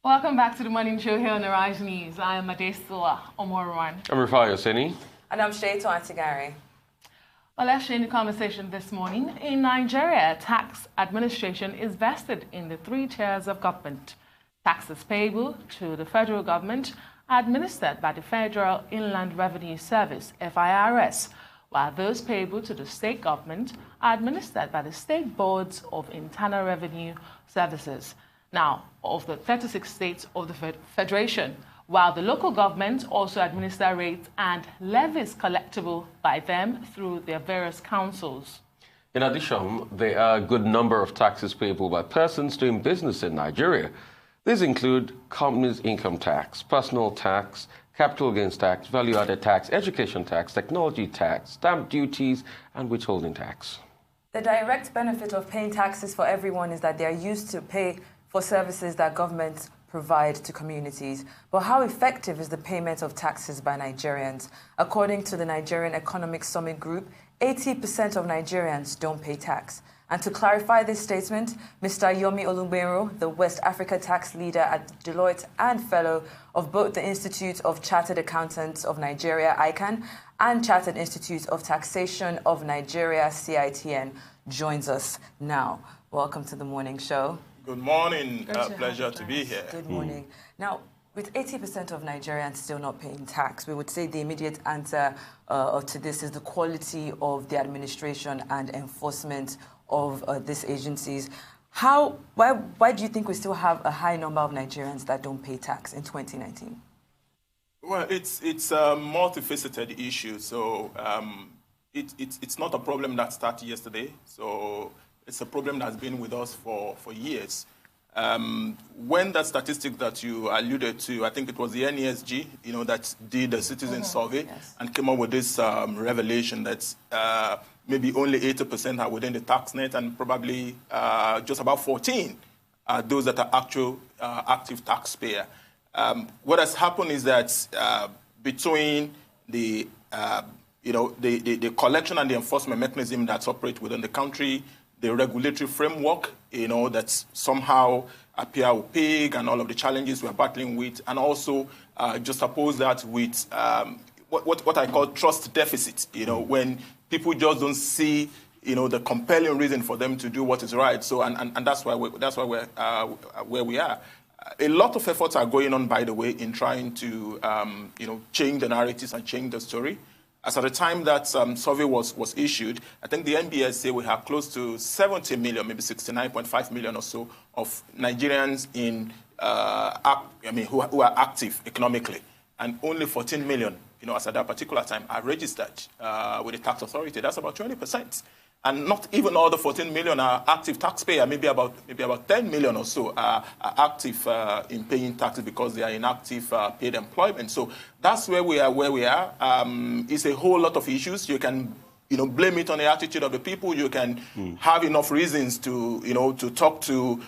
Welcome back to the morning show here on the Raj News. I am Adestola Omorwan. I'm Rufai Oseni. And I'm Shaito Atigari. Well, let's share the conversation this morning. In Nigeria, tax administration is vested in the three tiers of government. Taxes payable to the federal government are administered by the Federal Inland Revenue Service, FIRS, while those payable to the state government are administered by the state boards of internal revenue services. Now, of the 36 states of the Federation, while the local government also administer rates and levies collectible by them through their various councils. In addition, there are a good number of taxes payable by persons doing business in Nigeria. These include companies' income tax, personal tax, capital gains tax, value-added tax, education tax, technology tax, stamp duties, and withholding tax. The direct benefit of paying taxes for everyone is that they are used to pay for services that governments provide to communities. But how effective is the payment of taxes by Nigerians? According to the Nigerian Economic Summit Group, 80% of Nigerians don't pay tax. And to clarify this statement, Mr. Yomi Olugbenro, the West Africa tax leader at Deloitte and fellow of both the Institute of Chartered Accountants of Nigeria, ICANN, and Chartered Institute of Taxation of Nigeria, CITN, joins us now. Welcome to the morning show. Good morning. Pleasure to be here. Good morning. Now, with 80% of Nigerians still not paying tax, we would say the immediate answer to this is the quality of the administration and enforcement of these agencies. Why do you think we still have a high number of Nigerians that don't pay tax in 2019? Well, it's a multifaceted issue. So it's not a problem that started yesterday. So it's a problem that's been with us for years. When that statistic that you alluded to, I think it was the NESG, that did a citizen survey and came up with this revelation that maybe only 80% are within the tax net and probably just about 14 are those that are actual active taxpayer. What has happened is that between the collection and the enforcement mechanism that's operate within the country, the regulatory framework, that somehow appear opaque and all of the challenges we're battling with, and also just oppose that with what I call trust deficit, when people just don't see, the compelling reason for them to do what is right. So, and that's why we're where we are. A lot of efforts are going on, by the way, in trying to, change the narratives and change the story. As at the time that survey was issued, I think the NBS say we have close to 70 million, maybe 69.5 million or so of Nigerians who are active economically, and only 14 million, as at that particular time, are registered with the tax authority. That's about 20%. And not even all the 14 million are active taxpayer. Maybe about 10 million or so are active in paying taxes because they are in active paid employment. So that's where we are. It's a whole lot of issues. You can blame it on the attitude of the people. You can have enough reasons to to talk to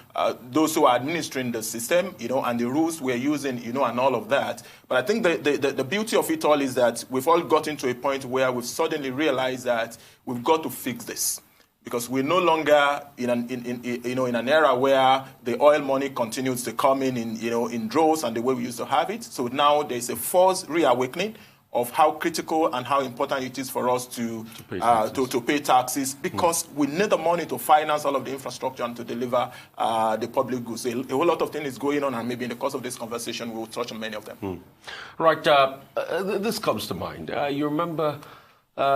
those who are administering the system, and the rules we're using, and all of that. But I think the beauty of it all is that we've all gotten to a point where we've suddenly realized that we've got to fix this, because we're no longer in an era where the oil money continues to come in droves and the way we used to have it. So now there's a forced reawakening of how critical and how important it is for us to pay taxes, because we need the money to finance all of the infrastructure and to deliver the public goods. A whole lot of things going on, and maybe in the course of this conversation, we'll touch on many of them. Right. This comes to mind. You remember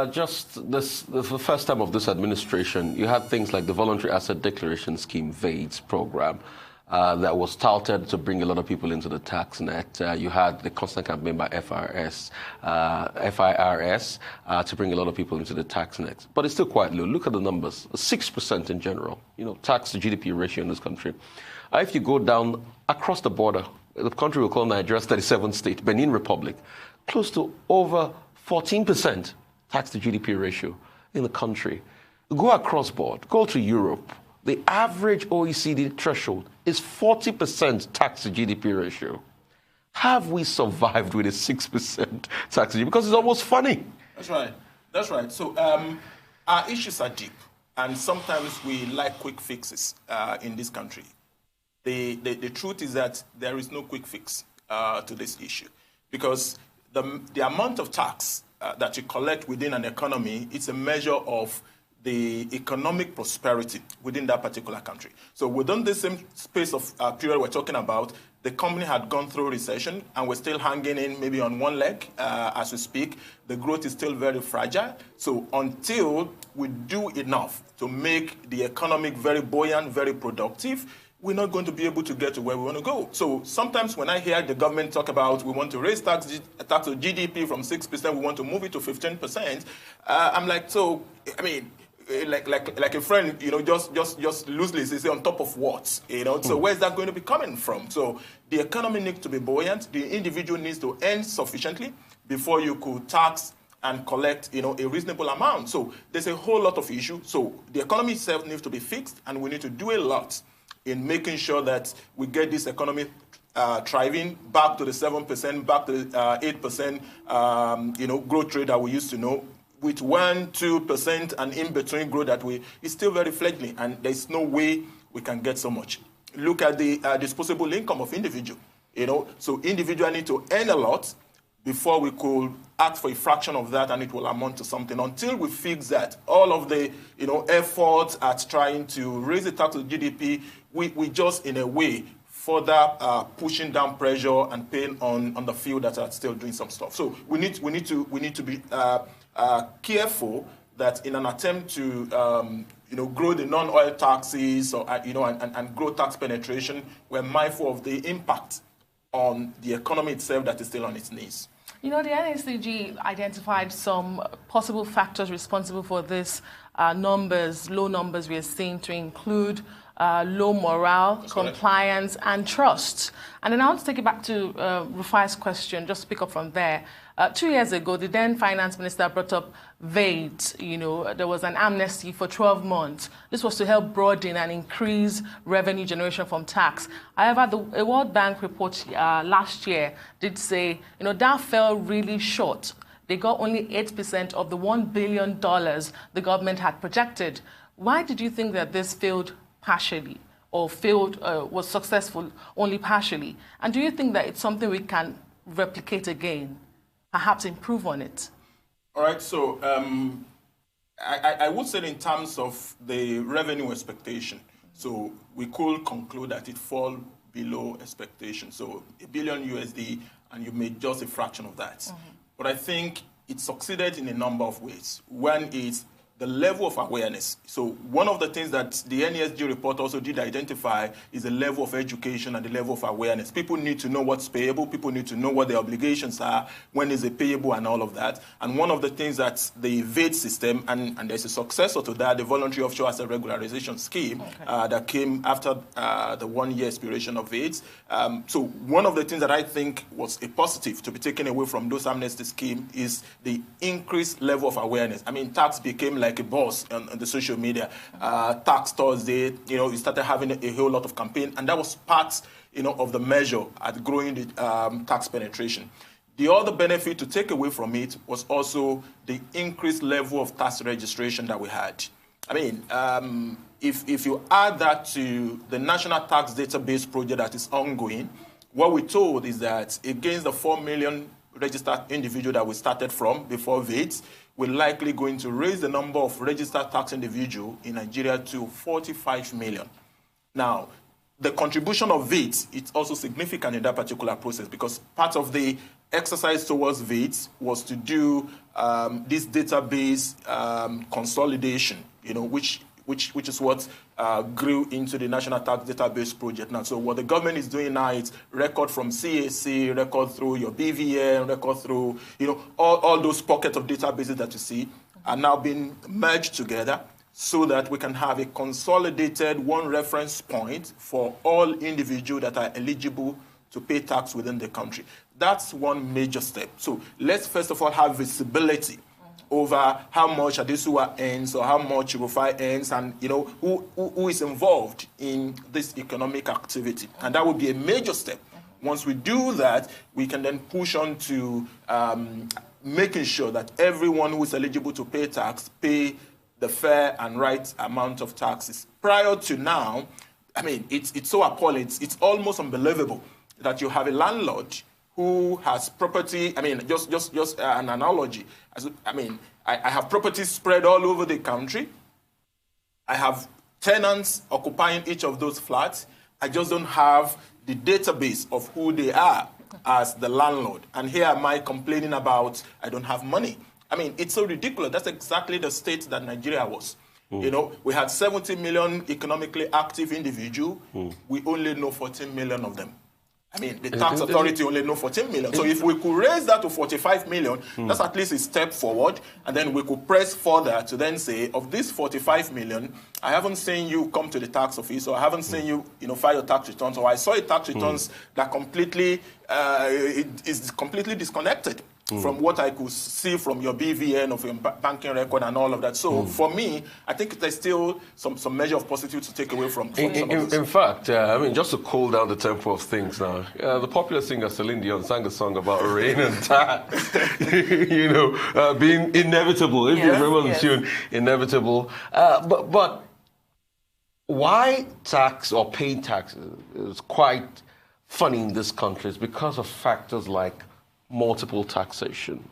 just the first time of this administration, you had things like the Voluntary Asset Declaration Scheme, VADES program, that was touted to bring a lot of people into the tax net. You had the constant campaign by FIRS to bring a lot of people into the tax net. But it's still quite low. Look at the numbers, 6% in general, tax to GDP ratio in this country. If you go down across the border, the country we call Nigeria's 37th state, Benin Republic, close to over 14% tax to GDP ratio in the country. Go across board, go to Europe. The average OECD threshold is 40% tax to GDP ratio. Have we survived with a 6% tax to GDP? Because it's almost funny. That's right. So our issues are deep, and sometimes we like quick fixes in this country. the truth is that there is no quick fix to this issue, because the amount of tax that you collect within an economy, it's a measure of the economic prosperity within that particular country. So within the same space of period we're talking about, the company had gone through recession and we're still hanging in maybe on one leg as we speak. The growth is still very fragile. So until we do enough to make the economic very buoyant, very productive, we're not going to be able to get to where we want to go. So sometimes when I hear the government talk about we want to raise tax to GDP from 6%, we want to move it to 15%, I'm like, so, I mean, like a friend, just loosely say on top of what, So where's that going to be coming from? So the economy needs to be buoyant. The individual needs to earn sufficiently before you could tax and collect, a reasonable amount. So there's a whole lot of issues. So the economy itself needs to be fixed, and we need to do a lot in making sure that we get this economy thriving back to the 7%, back to the 8%, growth rate that we used to know, with 1-2% and in between growth that it's still very fledgling, and there's no way we can get so much. Look at the disposable income of individual. So individual need to earn a lot before we could ask for a fraction of that, and it will amount to something. Until we fix that, all of the efforts at trying to raise the tax to GDP, we just in a way further pushing down pressure and pain on the few that are still doing some stuff. So we need to be careful that in an attempt to grow the non-oil taxes or and grow tax penetration, we're mindful of the impact on the economy itself that is still on its knees. The NSCG identified some possible factors responsible for this low numbers we are seeing, to include low morale, compliance, and trust. And then I want to take it back to Rufai's question, just to pick up from there. 2 years ago, the then finance minister brought up VAT. There was an amnesty for 12 months. This was to help broaden and increase revenue generation from tax. However, a World Bank report last year did say, that fell really short. They got only 8% of the $1 billion the government had projected. Why did you think that this failed partially, or was successful only partially? And do you think that it's something we can replicate again, perhaps improve on it? All right, so I would say in terms of the revenue expectation, so we could conclude that it fall below expectation. So $1 billion USD, and you made just a fraction of that. Mm-hmm. But I think it succeeded in a number of ways. One is the level of awareness. So one of the things that the NESG report also did identify is the level of education and the level of awareness. People need to know what's payable. People need to know what their obligations are, when is it payable, and all of that. And one of the things that the VAT system, and there's a successor to that, the voluntary offshore asset regularization scheme, that came after the 1 year expiration of VAT. So one of the things that I think was a positive to be taken away from those amnesty scheme is the increased level of awareness. I mean, tax became like a boss on the social media. Tax Thursday, you started having a whole lot of campaign, and that was part, of the measure at growing the tax penetration. The other benefit to take away from it was also the increased level of tax registration that we had. I mean, if you add that to the National Tax Database project that is ongoing, what we're told is that against the 4 million registered individuals that we started from before VAT, we're likely going to raise the number of registered tax individuals in Nigeria to 45 million. Now, the contribution of VAT is also significant in that particular process, because part of the exercise towards VAT was to do this database consolidation, which is what grew into the National Tax Database project now. So what the government is doing now is record from CAC, record through your BVN, record through, all those pockets of databases that you see are now being merged together so that we can have a consolidated one reference point for all individuals that are eligible to pay tax within the country. That's one major step. So let's first of all have visibility over how much Adesua earns or how much Rufai earns, and who is involved in this economic activity. And that would be a major step. Once we do that, we can then push on to making sure that everyone who is eligible to pay tax pay the fair and right amount of taxes. Prior to now, I mean, it's so appalling. It's almost unbelievable that you have a landlord who has property. I mean, just an analogy. I have properties spread all over the country. I have tenants occupying each of those flats. I just don't have the database of who they are as the landlord. And here am I complaining about I don't have money. I mean, it's so ridiculous. That's exactly the state that Nigeria was. You know, we had 70 million economically active individuals. We only know 14 million of them. I mean, the tax authority only know 14 million. So if we could raise that to 45 million, that's at least a step forward. And then we could press further to then say, of this 45 million, I haven't seen you come to the tax office, or I haven't seen you, file your tax returns, or I saw your tax returns that completely is completely disconnected from what I could see from your BVN, of your banking record and all of that. So for me, I think there's still some measure of positive to take away from some of this. In fact, I mean, just to cool down the tempo of things now, the popular singer Celine Dion sang a song about rain and tax, being inevitable. If you remember the tune, inevitable. But why tax or paying taxes is quite funny in this country is because of factors like multiple taxation.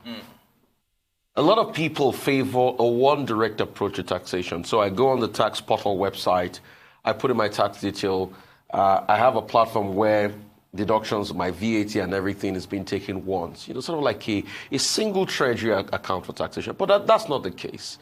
A lot of people favor a one direct approach to taxation. So I go on the tax portal website, I put in my tax detail, I have a platform where deductions, my VAT and everything is being taken once. Sort of like a single treasury account for taxation. But that's not the case.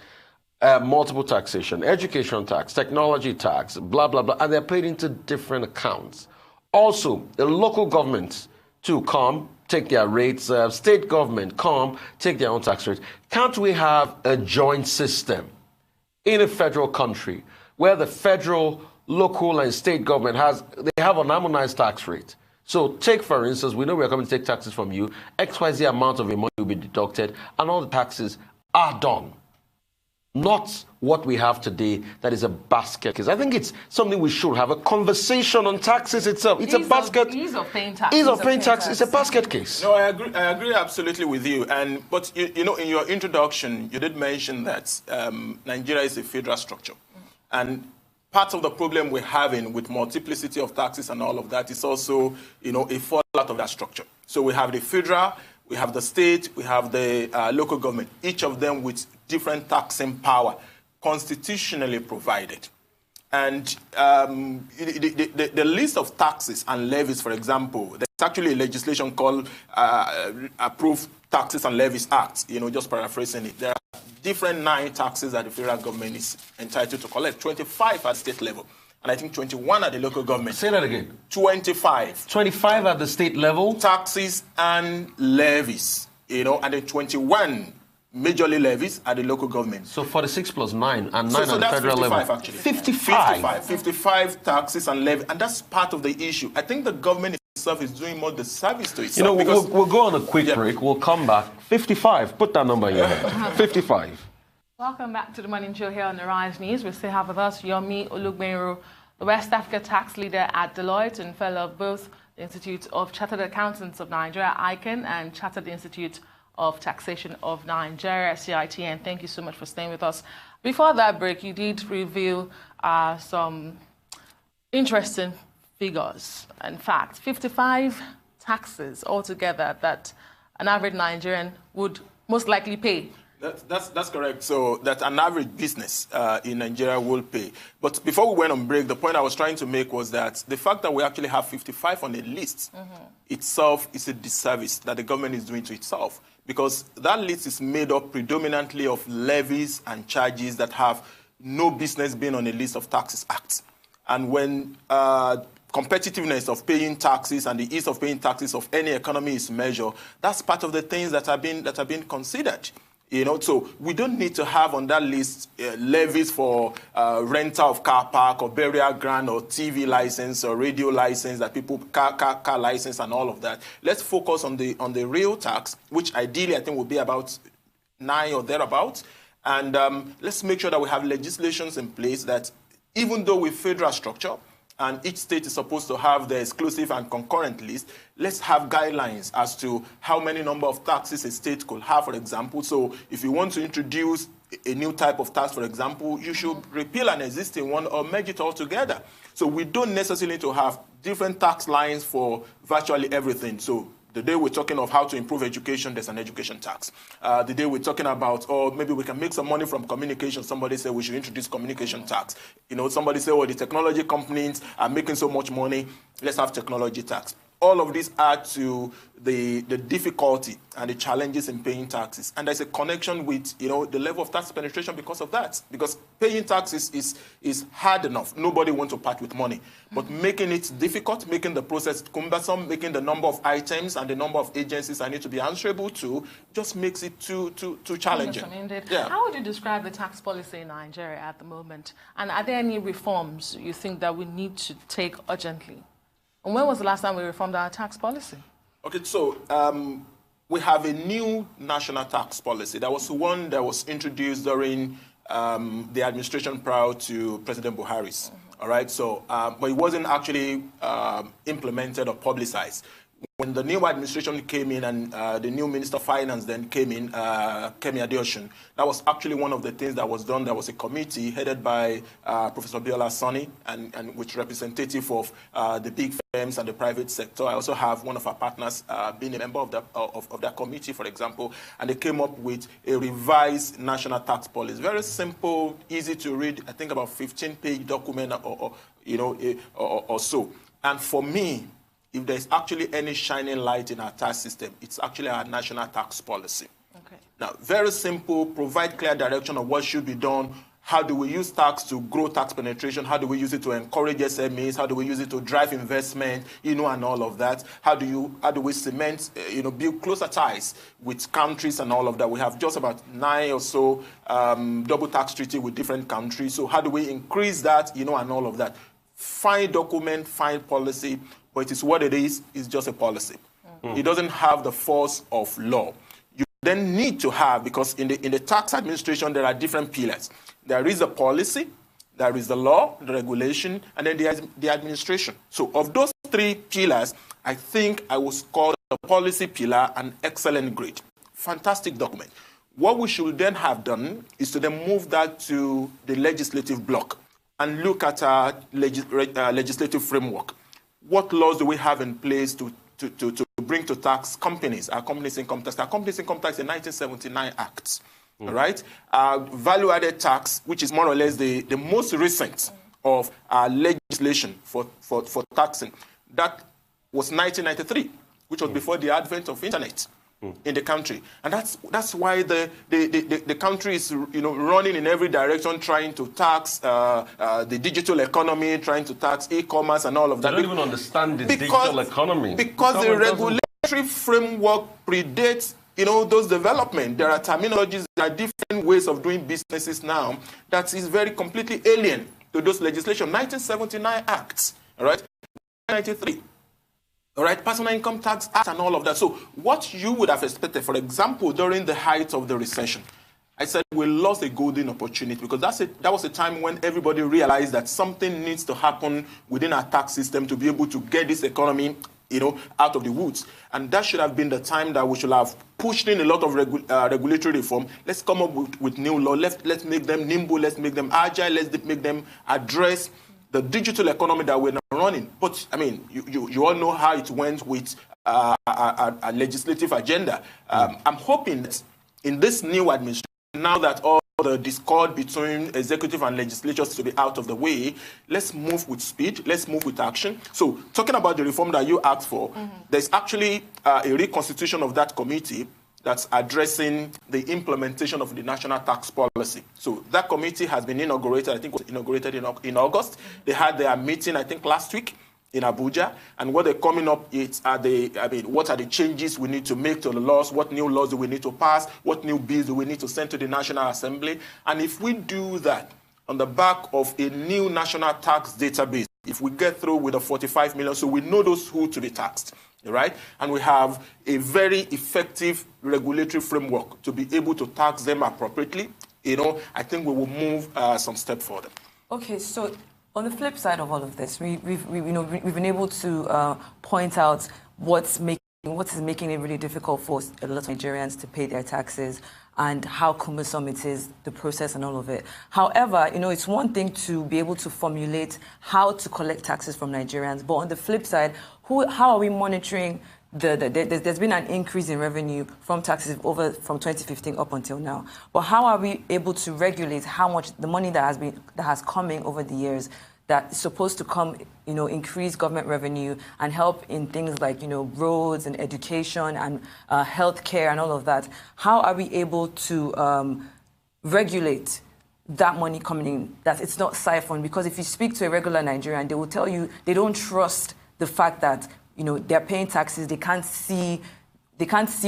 Multiple taxation, education tax, technology tax, blah, blah, blah, and they're paid into different accounts. Also, the local governments to come, take their rates, state government come, take their own tax rates. Can't we have a joint system in a federal country where the federal, local, and state government they have an harmonized tax rate? So take, for instance, we know we're coming to take taxes from you, XYZ amount of your money will be deducted, and all the taxes are done. Not what we have today, that is a basket case. I think it's something we should have, a conversation on taxes itself. It's a basket. Ease of paying taxes. Ease of paying taxes. It's a basket case. No, I agree absolutely with you. But in your introduction, you did mention that Nigeria is a federal structure. And part of the problem we're having with multiplicity of taxes and all of that is also, a fallout of that structure. So we have the federal, we have the state, we have the local government, each of them with different taxing power, constitutionally provided. And the list of taxes and levies, for example, there's actually a legislation called Approved Taxes and Levies Act, just paraphrasing it. There are different 9 taxes that the federal government is entitled to collect, 25 at state level. And I think 21 at the local government. Say that again. 25. 25 at the state level? Taxes and levies, and then 21 majorly levies at the local government. So 46 plus 9 and 9 at the federal 55 level. Actually. 55? 55 taxes and levies. And that's part of the issue. I think the government itself is doing more disservice to itself. We'll go on a quick break. We'll come back. 55. Put that number in your head. 55. Welcome back to the Morning Show here on the Rise News. We still have with us Yomi Olugbenro, the West Africa tax leader at Deloitte and fellow of both the Institute of Chartered Accountants of Nigeria, ICANN, and Chartered Institute of Taxation of Nigeria, CITN. Thank you so much for staying with us. Before that break, you did reveal some interesting figures. In fact, 55 taxes altogether that an average Nigerian would most likely pay. That's correct. So that an average business in Nigeria will pay. But before we went on break, the point I was trying to make was that the fact that we actually have 55 on the list itself is a disservice that the government is doing to itself, because that list is made up predominantly of levies and charges that have no business being on a list of taxes acts. And when competitiveness of paying taxes and the ease of paying taxes of any economy is measured, that's part of the things that are being considered. So we don't need to have on that list levies for rental of car park or burial ground or TV license or radio license that people car license and all of that. Let's focus on the real tax, which ideally I think will be about 9 or thereabouts. And let's make sure that we have legislations in place that even though we're federal structure, and each state is supposed to have the exclusive and concurrent list, let's have guidelines as to how many number of taxes a state could have, for example. So if you want to introduce a new type of tax, for example, you should repeal an existing one or merge it all together. So we don't necessarily need to have different tax lines for virtually everything. So the day we're talking of how to improve education, there's an education tax. The day we're talking about, oh, maybe we can make some money from communication, somebody said we should introduce communication tax. You know, somebody said, oh, the technology companies are making so much money, let's have technology tax. All of these add to the difficulty and the challenges in paying taxes. And there's a connection with, you know, the level of tax penetration because of that. Because paying taxes is hard enough. Nobody wants to part with money. But making it difficult, making the process cumbersome, making the number of items and the number of agencies I need to be answerable to just makes it too challenging. Yeah. How would you describe the tax policy in Nigeria at the moment? And are there any reforms you think that we need to take urgently? And when was the last time we reformed our tax policy? Okay, so we have a new national tax policy. That was one that was introduced during the administration prior to President Buhari's. All right, so but it wasn't actually implemented or publicized. When the new administration came in and the new Minister of Finance then came in, Kemi Adeosun, that was actually one of the things that was done. There was a committee headed by Professor Biola Sani and with representative of the big firms and the private sector. I also have one of our partners being a member of that committee, for example, and they came up with a revised national tax policy. Very simple, easy to read, I think about 15-page document or so. And for me, if there's actually any shining light in our tax system, it's actually our national tax policy. Okay. Now, very simple, provide clear direction of what should be done. How do we use tax to grow tax penetration? How do we use it to encourage SMEs? How do we use it to drive investment, and all of that? How do we cement, build closer ties with countries and all of that? We have just about 9 or so double tax treaty with different countries. So how do we increase that, and all of that? Fine document, fine policy, but it is what it is. It's just a policy. It doesn't have the force of law. You then need to have, because in the tax administration, there are different pillars. There is the policy, there is the law, the regulation, and then there is the administration. So of those 3 pillars, I think I will score the policy pillar an excellent grade. Fantastic document. What we should then have done is to then move that to the legislative block and look at our legislative framework. What laws do we have in place to bring to tax companies, our companies' income tax? Our companies' income tax, the 1979 Act, right? Value-added tax, which is more or less the most recent of our legislation for taxing. That was 1993, which was before the advent of internet in the country. And that's why the country is running in every direction, trying to tax the digital economy, trying to tax e-commerce and all of that. They don't even understand the digital economy. Because the regulatory framework predates those developments. There are terminologies, there are different ways of doing businesses now that is very completely alien to those legislation. 1979 Acts, all right? 1993. All right, Personal Income Tax Act and all of that. So what you would have expected, for example, during the height of the recession, I said we lost a golden opportunity because that was a time when everybody realized that something needs to happen within our tax system to be able to get this economy, out of the woods. And that should have been the time that we should have pushed in a lot of regulatory reform. Let's come up with new law. Let's make them nimble. Let's make them agile. Let's make them address the digital economy that we're now running. But, I mean, you all know how it went with a legislative agenda. I'm hoping that in this new administration, now that all the discord between executive and legislatures to be out of the way, let's move with speed, let's move with action. So, talking about the reform that you asked for, there's actually a reconstitution of that committee that's addressing the implementation of the national tax policy. So that committee has been inaugurated, I think it was inaugurated in August. They had their meeting, I think, last week in Abuja. And what they're coming up is, what are the changes we need to make to the laws? What new laws do we need to pass? What new bills do we need to send to the National Assembly? And if we do that on the back of a new national tax database, if we get through with the 45 million, so we know those who to be taxed, right? And we have a very effective regulatory framework to be able to tax them appropriately, I think we will move some step further. Okay, so on the flip side of all of this, we've been able to point out what's making what is making it really difficult for a lot of Nigerians to pay their taxes and how cumbersome it is, the process and all of it. However, it's one thing to be able to formulate how to collect taxes from Nigerians, but on the flip side, how are we monitoring there's been an increase in revenue from taxes from 2015 up until now. But how are we able to regulate how much the money that has come in over the years that's supposed to come, increase government revenue and help in things like, roads and education and healthcare and all of that? How are we able to regulate that money coming in, that it's not siphoned? Because if you speak to a regular Nigerian, they will tell you they don't trust the fact that, they're paying taxes, they can't see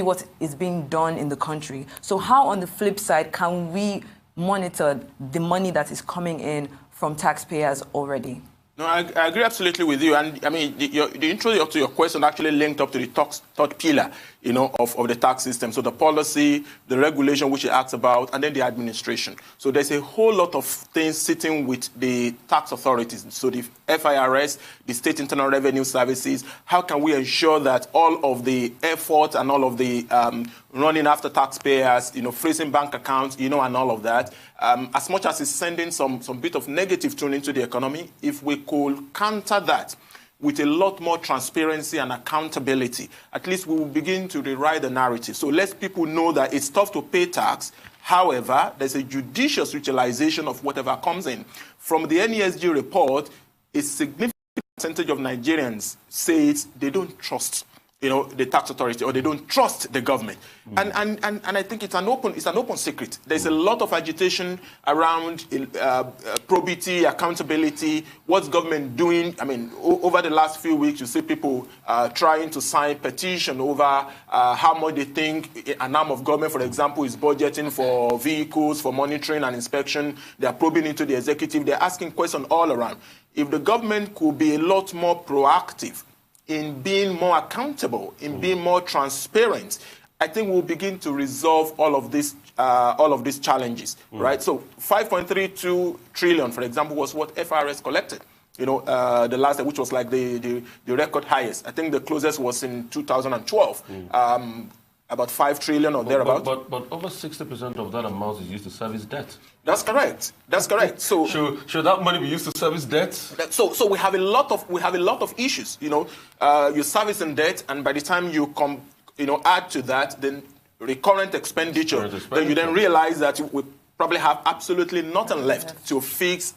what is being done in the country. So how, on the flip side, can we monitor the money that is coming in from taxpayers already? No, I agree absolutely with you. And I mean, the intro to your question actually linked up to the third pillar, of the tax system. So the policy, the regulation, which it asks about, and then the administration. So there's a whole lot of things sitting with the tax authorities. So the FIRS, the State Internal Revenue Services, how can we ensure that all of the effort and all of the running after taxpayers, freezing bank accounts, and all of that, as much as it's sending some bit of negative tone into the economy, if we could counter that with a lot more transparency and accountability, at least we will begin to rewrite the narrative. So let people know that it's tough to pay tax. However, there's a judicious utilization of whatever comes in. From the NESG report, a significant percentage of Nigerians say they don't trust the tax authority, or they don't trust the government. And I think it's an open secret. There's a lot of agitation around probity, accountability, what's government doing. I mean, over the last few weeks, you see people trying to sign petition over how much they think an arm of government, for example, is budgeting for vehicles, for monitoring and inspection. They're probing into the executive. They're asking questions all around. If the government could be a lot more proactive in being more accountable, in being more transparent, I think we'll begin to resolve all of these challenges, right? So 5.32 trillion, for example, was what FRS collected, the last, which was like the record highest. I think the closest was in 2012. About 5 trillion or thereabouts. But over 60% of that amount is used to service debt. That's correct. So should that money be used to service debt? So we have a lot of issues. You service in debt, and by the time you add to that, then recurrent expenditure, then you then realize that we probably have absolutely nothing left to fix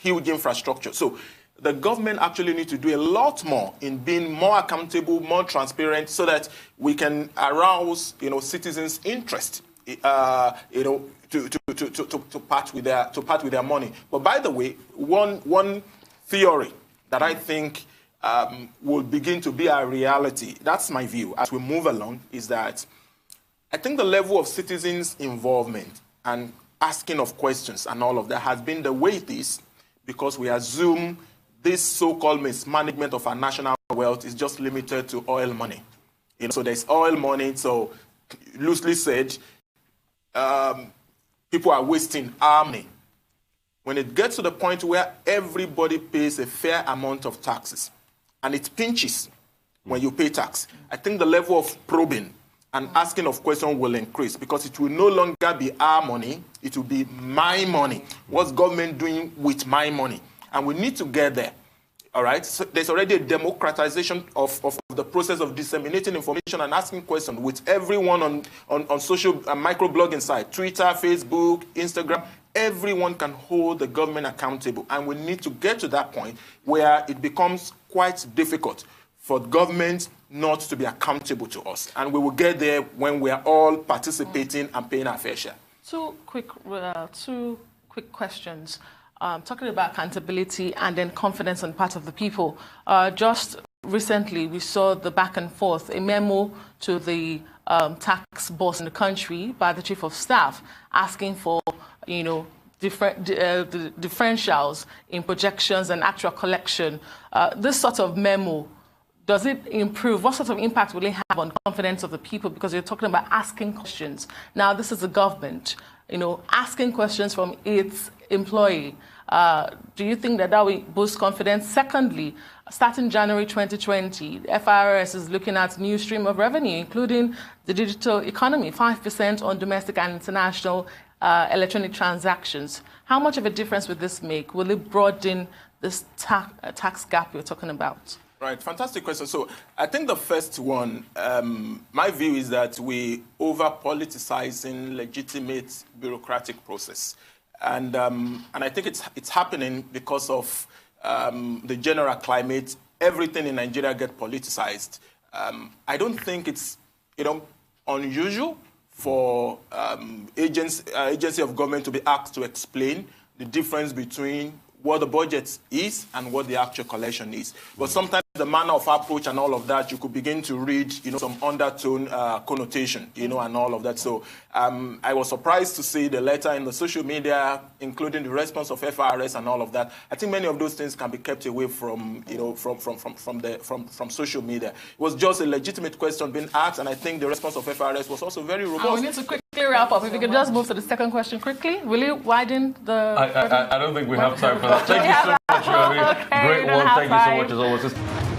huge infrastructure. So the government actually needs to do a lot more in being more accountable, more transparent, so that we can arouse, citizens' interest, to part with their money. But by the way, one theory that I think will begin to be a reality, that's my view as we move along, is that I think the level of citizens' involvement and asking of questions and all of that has been the way it is, because we assume this so-called mismanagement of our national wealth is just limited to oil money. So there's oil money, so loosely said, people are wasting our money. When it gets to the point where everybody pays a fair amount of taxes, and it pinches when you pay tax, I think the level of probing and asking of questions will increase, because it will no longer be our money, it will be my money. What's government doing with my money? And we need to get there, all right? So there's already a democratization of the process of disseminating information and asking questions with everyone on social microblogging site, Twitter, Facebook, Instagram. Everyone can hold the government accountable. And we need to get to that point where it becomes quite difficult for government not to be accountable to us. And we will get there when we are all participating and paying our fair share. Two quick questions. Talking about accountability and then confidence on the part of the people. Just recently, we saw the back and forth, a memo to the tax boss in the country by the chief of staff asking for, differentials in projections and actual collection. This sort of memo, does it improve? What sort of impact will it have on confidence of the people? Because you're talking about asking questions. Now, this is the government. asking questions from its employee. Do you think that will boost confidence? Secondly, starting January 2020, the FIRS is looking at new stream of revenue, including the digital economy, 5% on domestic and international electronic transactions. How much of a difference would this make? Will it broaden this tax gap you're talking about? Right, fantastic question. So I think the first one, my view is that we over-politicizing legitimate bureaucratic process. And I think it's happening because of the general climate. Everything in Nigeria gets politicized. I don't think it's unusual for agency of government to be asked to explain the difference between what the budget is and what the actual collection is. But sometimes the manner of approach and all of that, you could begin to read, some undertone connotation, and all of that. So I was surprised to see the letter in the social media, including the response of FIRS and all of that. I think many of those things can be kept away from, from social media. It was just a legitimate question being asked, and I think the response of FIRS was also very robust. We need to quickly wrap up. If we could just move to the second question quickly. Will you widen the... I don't think we have time for that. Thank you so much, Yomi. Okay, great one. Thank you so much as always.